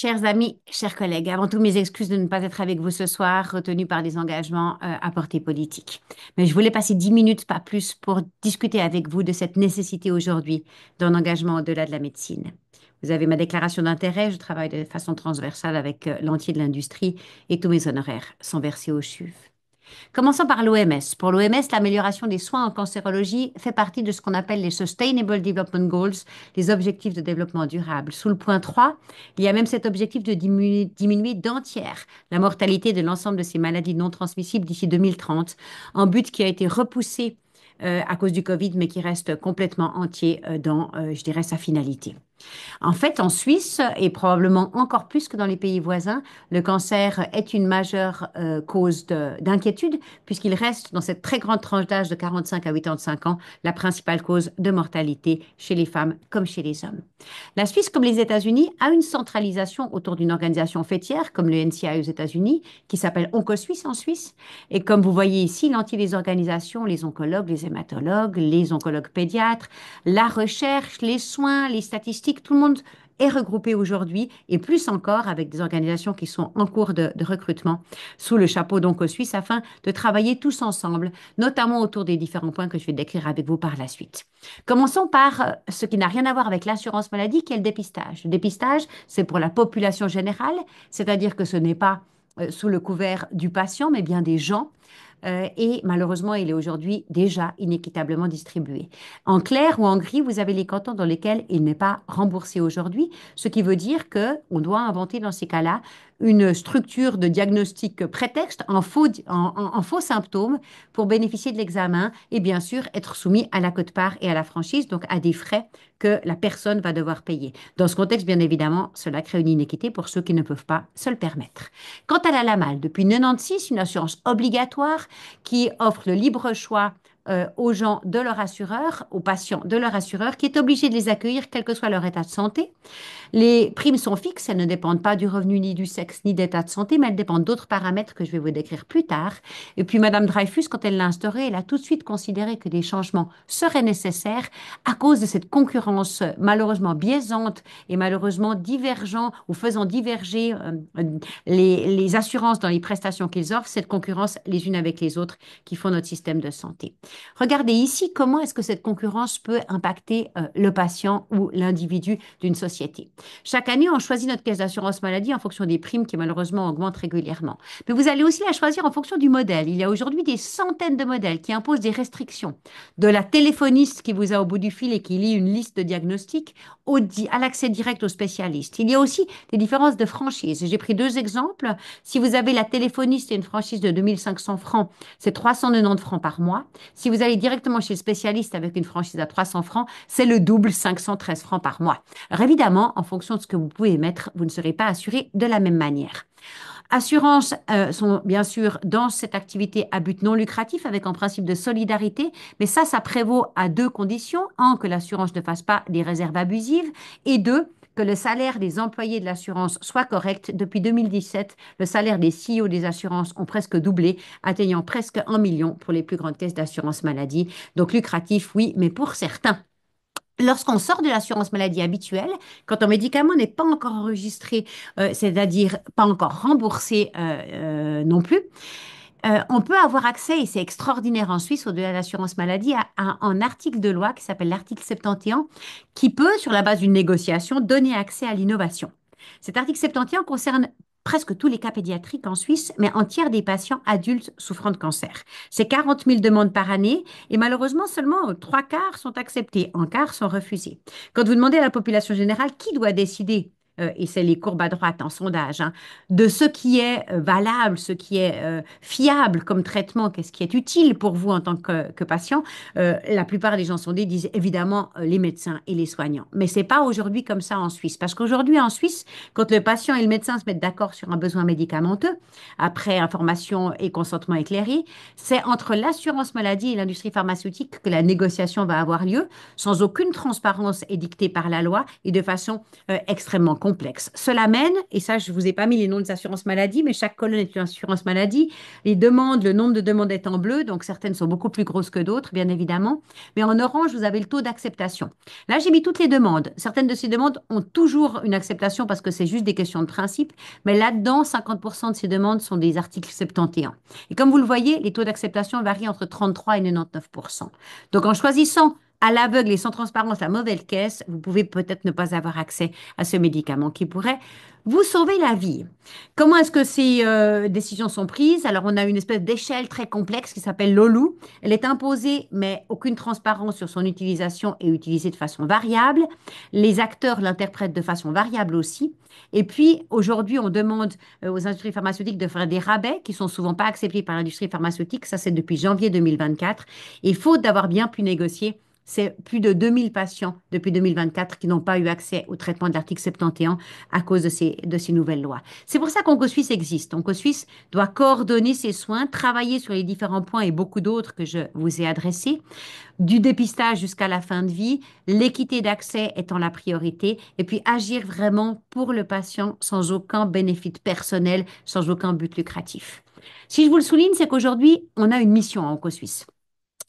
Chers amis, chers collègues, avant tout mes excuses de ne pas être avec vous ce soir, retenue par des engagements à portée politique. Mais je voulais passer 10 minutes, pas plus, pour discuter avec vous de cette nécessité aujourd'hui d'un engagement au-delà de la médecine. Vous avez ma déclaration d'intérêt, je travaille de façon transversale avec l'entier de l'industrie et tous mes honoraires sont versés au CHUV. Commençons par l'OMS. Pour l'OMS, l'amélioration des soins en cancérologie fait partie de ce qu'on appelle les Sustainable Development Goals, les objectifs de développement durable. Sous le point 3, il y a même cet objectif de diminuer d'entière la mortalité de l'ensemble de ces maladies non transmissibles d'ici 2030, un but qui a été repoussé à cause du Covid, mais qui reste complètement entier dans, je dirais, sa finalité. En fait, en Suisse, et probablement encore plus que dans les pays voisins, le cancer est une majeure cause d'inquiétude, puisqu'il reste dans cette très grande tranche d'âge de 45 à 85 ans la principale cause de mortalité chez les femmes comme chez les hommes. La Suisse, comme les États-Unis, a une centralisation autour d'une organisation fêtière, comme le NCI aux États-Unis, qui s'appelle OncoSuisse en Suisse. Et comme vous voyez ici, l'entier des organisations, les oncologues, les hématologues, les oncologues pédiatres, la recherche, les soins, les statistiques, tout le monde est regroupé aujourd'hui et plus encore avec des organisations qui sont en cours de recrutement sous le chapeau d'OncoSuisse afin de travailler tous ensemble, notamment autour des différents points que je vais décrire avec vous par la suite. Commençons par ce qui n'a rien à voir avec l'assurance maladie, qui est le dépistage. Le dépistage, c'est pour la population générale, c'est-à-dire que ce n'est pas sous le couvert du patient, mais bien des gens. Et malheureusement, il est aujourd'hui déjà inéquitablement distribué. En clair ou en gris, vous avez les cantons dans lesquels il n'est pas remboursé aujourd'hui, ce qui veut dire qu'on doit inventer dans ces cas-là une structure de diagnostic prétexte en faux symptômes pour bénéficier de l'examen et bien sûr être soumis à la quote-part et à la franchise, donc à des frais que la personne va devoir payer. Dans ce contexte, bien évidemment, cela crée une inéquité pour ceux qui ne peuvent pas se le permettre. Quant à la LAMAL, depuis 96, une assurance obligatoire qui offre le libre choix aux gens de leur assureur, aux patients de leur assureur, qui est obligé de les accueillir, quel que soit leur état de santé. Les primes sont fixes, elles ne dépendent pas du revenu, ni du sexe, ni d'état de santé, mais elles dépendent d'autres paramètres que je vais vous décrire plus tard. Et puis, Madame Dreyfus, quand elle l'a instauré, elle a tout de suite considéré que des changements seraient nécessaires à cause de cette concurrence malheureusement biaisante et malheureusement divergent ou faisant diverger les assurances dans les prestations qu'ils offrent, cette concurrence les unes avec les autres qui font notre système de santé. Regardez ici comment est-ce que cette concurrence peut impacter le patient ou l'individu d'une société. Chaque année, on choisit notre caisse d'assurance maladie en fonction des primes qui malheureusement augmentent régulièrement. Mais vous allez aussi la choisir en fonction du modèle. Il y a aujourd'hui des centaines de modèles qui imposent des restrictions. De la téléphoniste qui vous a au bout du fil et qui lit une liste de diagnostics à l'accès direct aux spécialistes. Il y a aussi des différences de franchise. J'ai pris deux exemples. Si vous avez la téléphoniste et une franchise de 2500 francs, c'est 390 francs par mois. Si vous allez directement chez le spécialiste avec une franchise à 300 francs, c'est le double, 513 francs par mois. Alors évidemment, en fonction de ce que vous pouvez mettre, vous ne serez pas assuré de la même manière. Assurances sont bien sûr dans cette activité à but non lucratif avec un principe de solidarité, mais ça prévaut à deux conditions. Un, que l'assurance ne fasse pas des réserves abusives et deux, que le salaire des employés de l'assurance soit correct. Depuis 2017, le salaire des CEO des assurances ont presque doublé, atteignant presque 1 million pour les plus grandes caisses d'assurance maladie. Donc lucratif, oui, mais pour certains. Lorsqu'on sort de l'assurance maladie habituelle, quand un médicament n'est pas encore enregistré, c'est-à-dire pas encore remboursé non plus, on peut avoir accès, et c'est extraordinaire en Suisse, au-delà de l'assurance maladie, à un article de loi qui s'appelle l'article 71, qui peut, sur la base d'une négociation, donner accès à l'innovation. Cet article 71 concerne presque tous les cas pédiatriques en Suisse, mais un tiers des patients adultes souffrant de cancer. C'est 40 000 demandes par année et malheureusement seulement trois quarts sont acceptés, un quart sont refusés. Quand vous demandez à la population générale qui doit décider, et c'est les courbes à droite en sondage, hein, de ce qui est valable, ce qui est fiable comme traitement, qu'est-ce qui est utile pour vous en tant que patient, la plupart des gens sondés disent évidemment les médecins et les soignants. Mais c'est pas aujourd'hui comme ça en Suisse. Parce qu'aujourd'hui en Suisse, quand le patient et le médecin se mettent d'accord sur un besoin médicamenteux, après information et consentement éclairé, c'est entre l'assurance maladie et l'industrie pharmaceutique que la négociation va avoir lieu, sans aucune transparence édictée par la loi et de façon extrêmement complexe complexe. Cela mène, et ça, je ne vous ai pas mis les noms des assurances maladie, mais chaque colonne est une assurance maladie. Les demandes, le nombre de demandes est en bleu, donc certaines sont beaucoup plus grosses que d'autres, bien évidemment. Mais en orange, vous avez le taux d'acceptation. Là, j'ai mis toutes les demandes. Certaines de ces demandes ont toujours une acceptation parce que c'est juste des questions de principe, mais là-dedans, 50% de ces demandes sont des articles 71. Et comme vous le voyez, les taux d'acceptation varient entre 33 et 99%. Donc, en choisissant à l'aveugle et sans transparence la mauvaise caisse, vous pouvez peut-être ne pas avoir accès à ce médicament qui pourrait vous sauver la vie. Comment est-ce que ces décisions sont prises? Alors, on a une espèce d'échelle très complexe qui s'appelle l'OLU. Elle est imposée, mais aucune transparence sur son utilisation et utilisée de façon variable. Les acteurs l'interprètent de façon variable aussi. Et puis, aujourd'hui, on demande aux industries pharmaceutiques de faire des rabais qui sont souvent pas acceptés par l'industrie pharmaceutique. Ça, c'est depuis janvier 2024. Et faute d'avoir bien pu négocier, c'est plus de 2000 patients depuis 2024 qui n'ont pas eu accès au traitement de l'article 71 à cause de ces nouvelles lois. C'est pour ça qu'OncoSuisse existe. OncoSuisse doit coordonner ses soins, travailler sur les différents points et beaucoup d'autres que je vous ai adressés, du dépistage jusqu'à la fin de vie, l'équité d'accès étant la priorité, et puis agir vraiment pour le patient sans aucun bénéfice personnel, sans aucun but lucratif. Si je vous le souligne, c'est qu'aujourd'hui, on a une mission à OncoSuisse.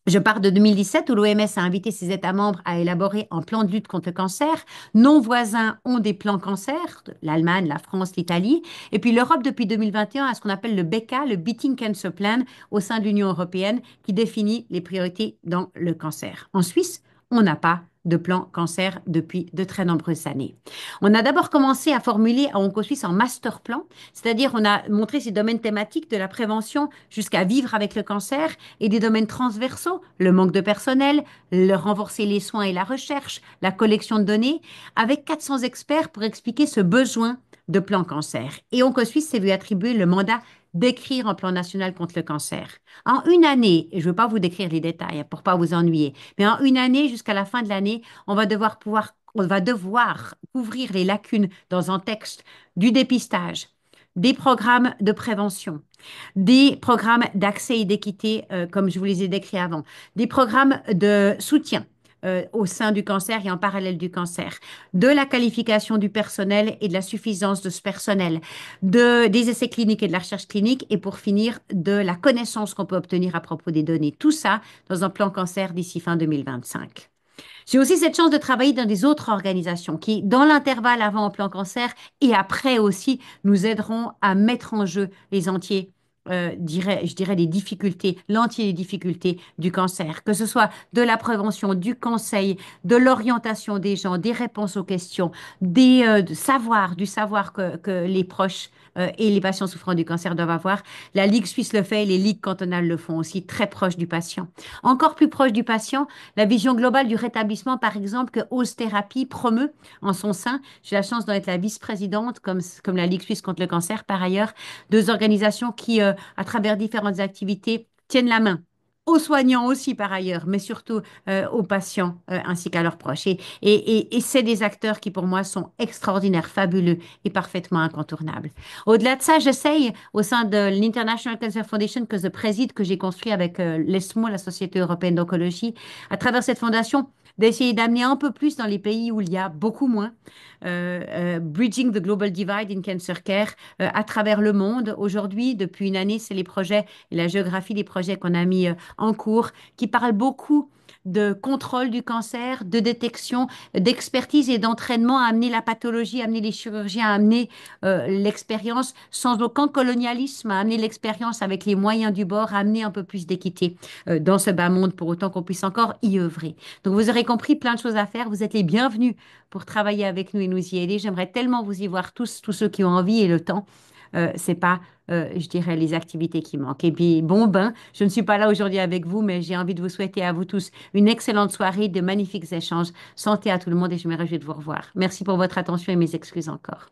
Je pars de 2017 où l'OMS a invité ses États membres à élaborer un plan de lutte contre le cancer. Nos voisins ont des plans cancer, l'Allemagne, la France, l'Italie. Et puis l'Europe, depuis 2021, a ce qu'on appelle le BECA, le Beating Cancer Plan, au sein de l'Union européenne, qui définit les priorités dans le cancer. En Suisse, on n'a pas de plan cancer depuis de très nombreuses années. On a d'abord commencé à formuler à OncoSuisse un master plan, c'est-à-dire on a montré ces domaines thématiques de la prévention jusqu'à vivre avec le cancer et des domaines transversaux, le manque de personnel, le renforcer les soins et la recherche, la collection de données, avec 400 experts pour expliquer ce besoin de plan cancer. Et OncoSuisse s'est vu attribuer le mandat d'écrire un plan national contre le cancer. En une année, et je ne veux pas vous décrire les détails pour pas vous ennuyer, mais en une année jusqu'à la fin de l'année, on va devoir couvrir les lacunes dans un texte du dépistage, des programmes de prévention, des programmes d'accès et d'équité, comme je vous les ai décrits avant, des programmes de soutien au sein du cancer et en parallèle du cancer, de la qualification du personnel et de la suffisance de ce personnel, des essais cliniques et de la recherche clinique, et pour finir, de la connaissance qu'on peut obtenir à propos des données. Tout ça dans un plan cancer d'ici fin 2025. J'ai aussi cette chance de travailler dans des autres organisations qui, dans l'intervalle avant au plan cancer et après aussi, nous aideront à mettre en jeu les entiers, je dirais des difficultés, l'entier des difficultés du cancer, que ce soit de la prévention, du conseil, de l'orientation des gens, des réponses aux questions, du savoir que les proches et les patients souffrant du cancer doivent avoir. La Ligue suisse le fait et les ligues cantonales le font aussi, très proche du patient. Encore plus proche du patient, la vision globale du rétablissement, par exemple, que Ose Thérapie promeut en son sein. J'ai la chance d'en être la vice-présidente, comme la Ligue suisse contre le cancer, par ailleurs, deux organisations qui, à travers différentes activités, tiennent la main aux soignants aussi par ailleurs, mais surtout aux patients ainsi qu'à leurs proches. Et c'est des acteurs qui pour moi sont extraordinaires, fabuleux et parfaitement incontournables. Au-delà de ça, j'essaye au sein de l'International Cancer Foundation que je préside, que j'ai construit avec l'ESMO, la Société européenne d'oncologie, à travers cette fondation, d'essayer d'amener un peu plus dans les pays où il y a beaucoup moins, Bridging the Global Divide in Cancer Care à travers le monde. Aujourd'hui, depuis une année, c'est les projets et la géographie des projets qu'on a mis en cours qui parlent beaucoup de contrôle du cancer, de détection, d'expertise et d'entraînement à amener la pathologie, à amener les chirurgiens, à amener l'expérience sans aucun colonialisme, à amener l'expérience avec les moyens du bord, à amener un peu plus d'équité dans ce bas monde pour autant qu'on puisse encore y œuvrer. Donc vous aurez compris plein de choses à faire. Vous êtes les bienvenus pour travailler avec nous et nous y aider. J'aimerais tellement vous y voir tous ceux qui ont envie et le temps. C'est pas, je dirais, les activités qui manquent. Et puis, bon ben, je ne suis pas là aujourd'hui avec vous, mais j'ai envie de vous souhaiter à vous tous une excellente soirée, de magnifiques échanges. Santé à tout le monde et je me réjouis de vous revoir. Merci pour votre attention et mes excuses encore.